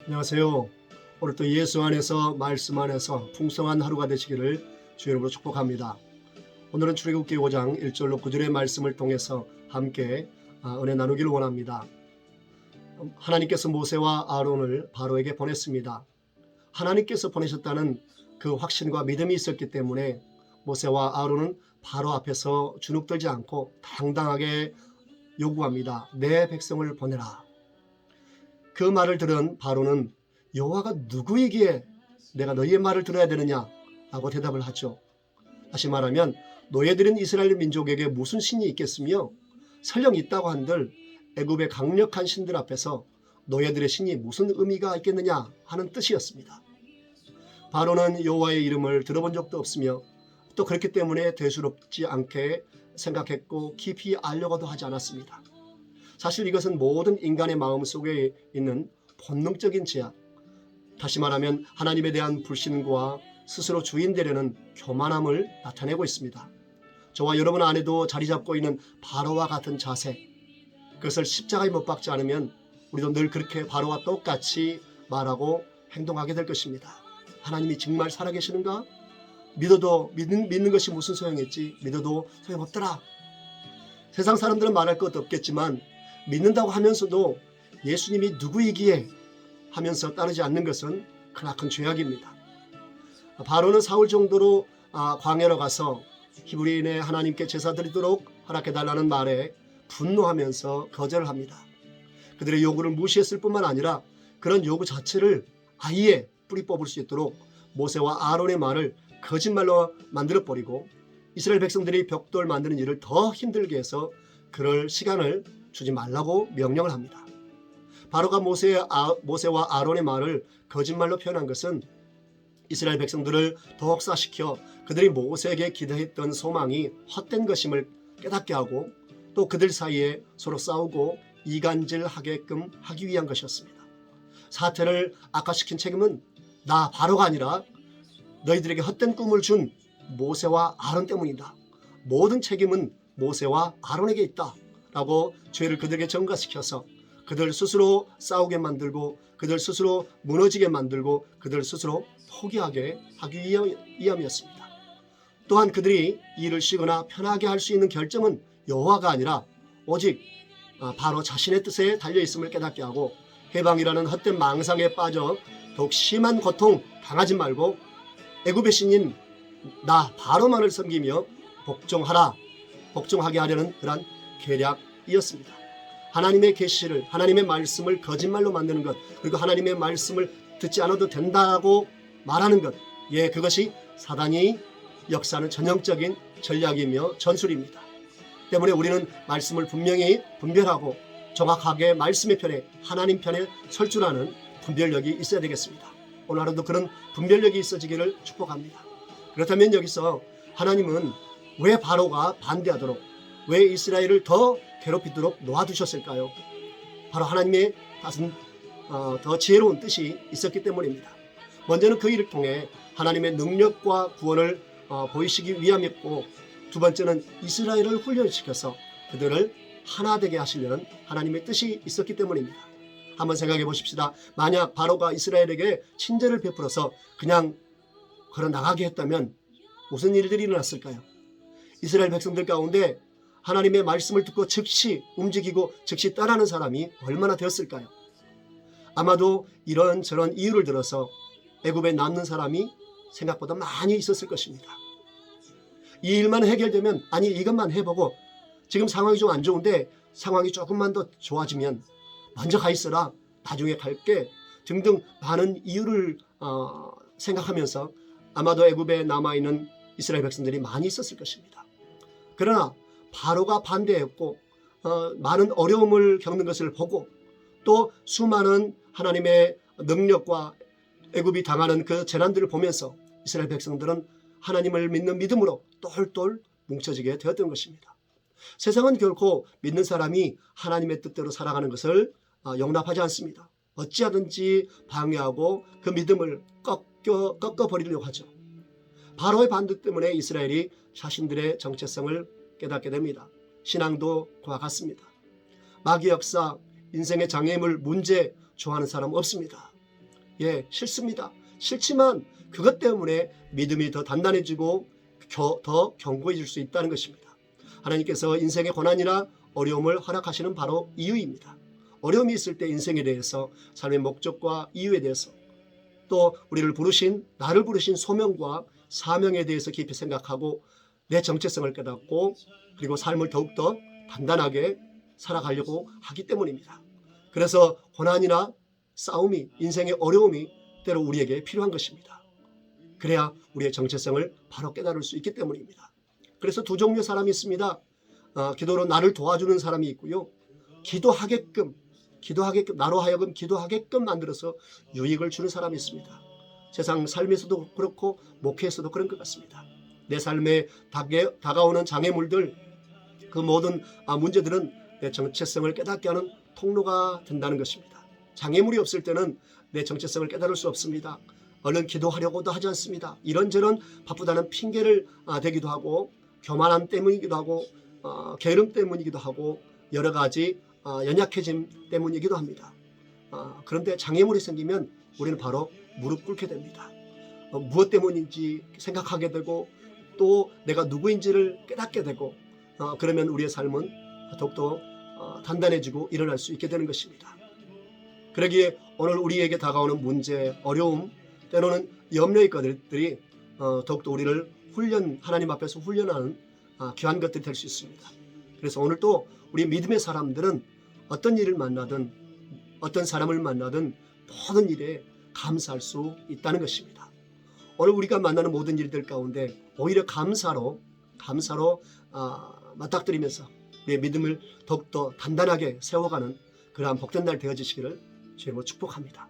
안녕하세요. 오늘도 예수 안에서 말씀 안에서 풍성한 하루가 되시기를 주의 이름으로 축복합니다. 오늘은 출애굽기 5장 1절로 9절의 말씀을 통해서 함께 은혜 나누기를 원합니다. 하나님께서 모세와 아론을 바로에게 보냈습니다. 하나님께서 보내셨다는 그 확신과 믿음이 있었기 때문에 모세와 아론은 바로 앞에서 주눅들지 않고 당당하게 요구합니다. 내 백성을 보내라. 그 말을 들은 바로는 여호와가 누구이기에 내가 너희의 말을 들어야 되느냐라고 대답을 하죠. 다시 말하면 노예들인 이스라엘 민족에게 무슨 신이 있겠으며 설령 있다고 한들 애굽의 강력한 신들 앞에서 노예들의 신이 무슨 의미가 있겠느냐 하는 뜻이었습니다. 바로는 여호와의 이름을 들어본 적도 없으며 또 그렇기 때문에 대수롭지 않게 생각했고 깊이 알려고도 하지 않았습니다. 사실 이것은 모든 인간의 마음 속에 있는 본능적인 제약, 다시 말하면 하나님에 대한 불신과 스스로 주인 되려는 교만함을 나타내고 있습니다. 저와 여러분 안에도 자리 잡고 있는 바로와 같은 자세, 그것을 십자가에 못 박지 않으면 우리도 늘 그렇게 바로와 똑같이 말하고 행동하게 될 것입니다. 하나님이 정말 살아계시는가? 믿어도 믿는 것이 무슨 소용있지? 믿어도 소용없더라. 세상 사람들은 말할 것도 없겠지만 믿는다고 하면서도 예수님이 누구이기에 하면서 따르지 않는 것은 크나큰 죄악입니다. 바로는 사울 정도로 광야로 가서 히브리인의 하나님께 제사 드리도록 허락해달라는 말에 분노하면서 거절을 합니다. 그들의 요구를 무시했을 뿐만 아니라 그런 요구 자체를 아예 뿌리 뽑을 수 있도록 모세와 아론의 말을 거짓말로 만들어버리고 이스라엘 백성들이 벽돌 만드는 일을 더 힘들게 해서 그럴 시간을 주지 말라고 명령을 합니다. 바로가 모세와 아론의 말을 거짓말로 표현한 것은 이스라엘 백성들을 더 혹사시켜 그들이 모세에게 기대했던 소망이 헛된 것임을 깨닫게 하고 또 그들 사이에 서로 싸우고 이간질하게끔 하기 위한 것이었습니다. 사태를 악화시킨 책임은 나 바로가 아니라 너희들에게 헛된 꿈을 준 모세와 아론 때문이다. 모든 책임은 모세와 아론에게 있다. 라고 죄를 그들에게 전가시켜서 그들 스스로 싸우게 만들고 그들 스스로 무너지게 만들고 그들 스스로 포기하게 하기 위함이었습니다. 또한 그들이 일을 쉬거나 편하게 할 수 있는 결정은 여호와가 아니라 오직 바로 자신의 뜻에 달려있음을 깨닫게 하고 해방이라는 헛된 망상에 빠져 더욱 심한 고통 당하지 말고 애굽의 신인 나 바로만을 섬기며 복종하게 하려는 그런 계략이었습니다. 하나님의 계시를 하나님의 말씀을 거짓말로 만드는 것, 그리고 하나님의 말씀을 듣지 않아도 된다고 말하는 것, 그것이 사단이 역사하는 전형적인 전략이며 전술입니다. 때문에 우리는 말씀을 분명히 분별하고 정확하게 말씀의 편에 하나님 편에 설 줄 아는 분별력이 있어야 되겠습니다. 오늘 하루도 그런 분별력이 있어지기를 축복합니다. 그렇다면 여기서 하나님은 왜 바로가 반대하도록 왜 이스라엘을 더 괴롭히도록 놓아두셨을까요? 바로 하나님의 더 지혜로운 뜻이 있었기 때문입니다. 먼저는 그 일을 통해 하나님의 능력과 구원을 보이시기 위함이었고, 두 번째는 이스라엘을 훈련시켜서 그들을 하나 되게 하시려는 하나님의 뜻이 있었기 때문입니다. 한번 생각해 보십시다. 만약 바로가 이스라엘에게 친절을 베풀어서 그냥 걸어 나가게 했다면 무슨 일들이 일어났을까요? 이스라엘 백성들 가운데 하나님의 말씀을 듣고 즉시 움직이고 즉시 따르는 사람이 얼마나 되었을까요? 아마도 이런저런 이유를 들어서 애굽에 남는 사람이 생각보다 많이 있었을 것입니다. 이 일만 해결되면 이것만 해보고 지금 상황이 좀 안 좋은데 상황이 조금만 더 좋아지면 먼저 가 있어라, 나중에 갈게 등등 많은 이유를 생각하면서 아마도 애굽에 남아있는 이스라엘 백성들이 많이 있었을 것입니다. 그러나 바로가 반대했고 많은 어려움을 겪는 것을 보고 또 수많은 하나님의 능력과 애굽이 당하는 그 재난들을 보면서 이스라엘 백성들은 하나님을 믿는 믿음으로 똘똘 뭉쳐지게 되었던 것입니다. 세상은 결코 믿는 사람이 하나님의 뜻대로 살아가는 것을 용납하지 않습니다. 어찌하든지 방해하고 그 믿음을 꺾어버리려고 하죠. 바로의 반대 때문에 이스라엘이 자신들의 정체성을 깨닫게 됩니다. 신앙도 그와 같습니다. 마귀 역사, 인생의 장애물, 문제 좋아하는 사람 없습니다. 싫습니다. 싫지만 그것 때문에 믿음이 더 단단해지고 더 견고해질 수 있다는 것입니다. 하나님께서 인생의 고난이나 어려움을 허락하시는 바로 이유입니다. 어려움이 있을 때 인생에 대해서, 삶의 목적과 이유에 대해서, 또 나를 부르신 소명과 사명에 대해서 깊이 생각하고 내 정체성을 깨닫고 그리고 삶을 더욱더 단단하게 살아가려고 하기 때문입니다. 그래서 고난이나 싸움이, 인생의 어려움이 때로 우리에게 필요한 것입니다. 그래야 우리의 정체성을 바로 깨달을 수 있기 때문입니다. 그래서 두 종류의 사람이 있습니다. 기도로 나를 도와주는 사람이 있고요. 기도하게끔 나로 하여금 기도하게끔 만들어서 유익을 주는 사람이 있습니다. 세상 삶에서도 그렇고 목회에서도 그런 것 같습니다. 내 삶에 다가오는 장애물들, 그 모든 문제들은 내 정체성을 깨닫게 하는 통로가 된다는 것입니다. 장애물이 없을 때는 내 정체성을 깨달을 수 없습니다. 얼른 기도하려고도 하지 않습니다. 이런저런 바쁘다는 핑계를 대기도 하고, 교만함 때문이기도 하고, 게으름 때문이기도 하고, 여러 가지 연약해짐 때문이기도 합니다. 그런데 장애물이 생기면 우리는 바로 무릎 꿇게 됩니다. 무엇 때문인지 생각하게 되고 또 내가 누구인지를 깨닫게 되고, 그러면 우리의 삶은 더욱더 단단해지고 일어날 수 있게 되는 것입니다. 그러기에 오늘 우리에게 다가오는 문제, 어려움, 때로는 염려의 것들이 더욱더 우리를 하나님 앞에서 훈련하는 귀한 것들이 될 수 있습니다. 그래서 오늘 또 우리 믿음의 사람들은 어떤 일을 만나든 어떤 사람을 만나든 모든 일에 감사할 수 있다는 것입니다. 오늘 우리가 만나는 모든 일들 가운데 오히려 감사로 맞닥뜨리면서 우리의 믿음을 더욱더 단단하게 세워가는 그러한 복된 날 되어지시기를 주님으로 축복합니다.